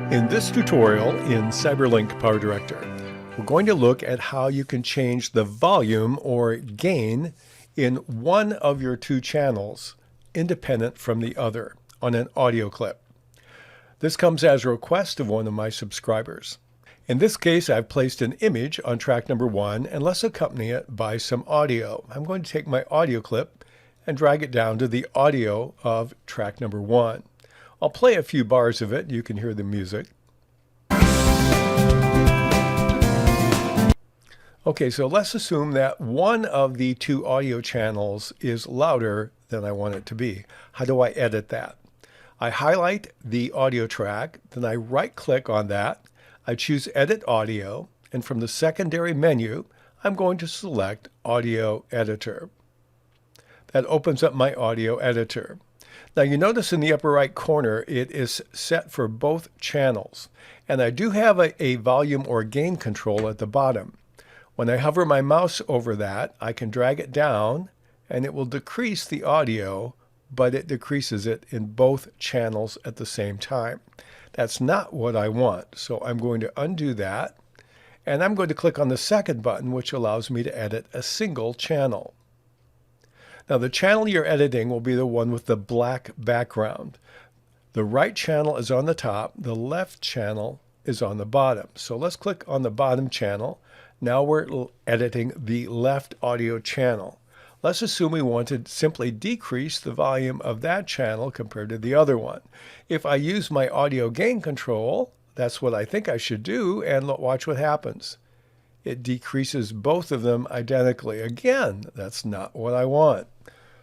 In this tutorial in CyberLink PowerDirector, we're going to look at how you can change the volume or gain in one of your two channels independent from the other on an audio clip. This comes as a request of one of my subscribers. In this case, I've placed an image on track number 1 and let's accompany it by some audio. I'm going to take my audio clip and drag it down to the audio of track number 1. I'll play a few bars of it. You can hear the music. Okay, so let's assume that one of the two audio channels is louder than I want it to be. How do I edit that? I highlight the audio track, then I right-click on that. I choose Edit Audio, and from the secondary menu, I'm going to select Audio Editor. That opens up my audio editor. Now you notice in the upper right corner it is set for both channels, and I do have a volume or gain control at the bottom. When I hover my mouse over that, I can drag it down and it will decrease the audio, but it decreases it in both channels at the same time. That's not what I want, so I'm going to undo that, and I'm going to click on the second button, which allows me to edit a single channel. Now the channel you're editing will be the one with the black background. The right channel is on the top, the left channel is on the bottom. So let's click on the bottom channel. Now we're editing the left audio channel. Let's assume we want to simply decrease the volume of that channel compared to the other one. If I use my audio gain control, that's what I think I should do, and watch what happens. It decreases both of them identically. Again, that's not what I want.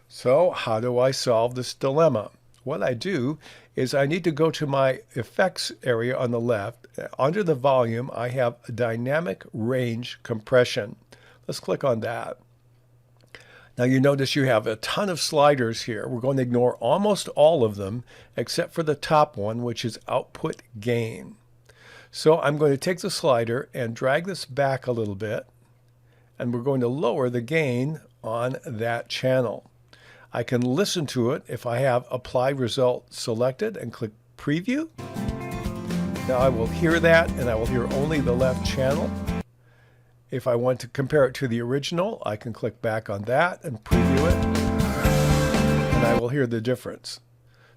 So how do I solve this dilemma? What I do is I need to go to my effects area on the left. Under the volume, I have dynamic range compression. Let's click on that. Now you notice you have a ton of sliders here. We're going to ignore almost all of them except for the top one, which is output gain. So I'm going to take the slider and drag this back a little bit, and we're going to lower the gain on that channel. I can listen to it if I have Apply Result selected and click Preview. Now I will hear that, and I will hear only the left channel. If I want to compare it to the original, I can click back on that and preview it, and I will hear the difference.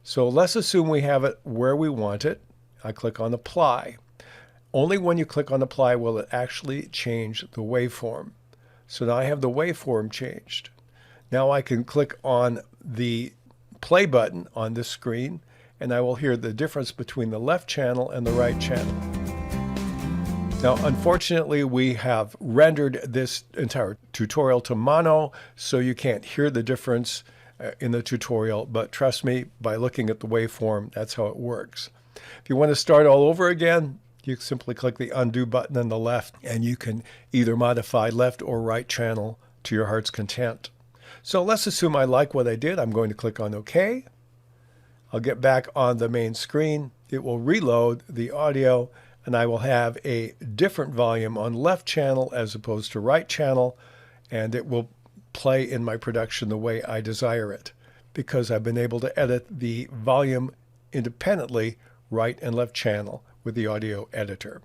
So let's assume we have it where we want it. I click on Apply. Only when you click on Apply will it actually change the waveform. So now I have the waveform changed. Now I can click on the play button on this screen, and I will hear the difference between the left channel and the right channel. Now, unfortunately, we have rendered this entire tutorial to mono, so you can't hear the difference in the tutorial, but trust me, by looking at the waveform, that's how it works. If you want to start all over again, you simply click the undo button on the left, and you can either modify left or right channel to your heart's content. So let's assume I like what I did. I'm going to click on OK. I'll get back on the main screen. It will reload the audio, and I will have a different volume on left channel as opposed to right channel, and it will play in my production the way I desire it, because I've been able to edit the volume independently, right and left channel, with the audio editor.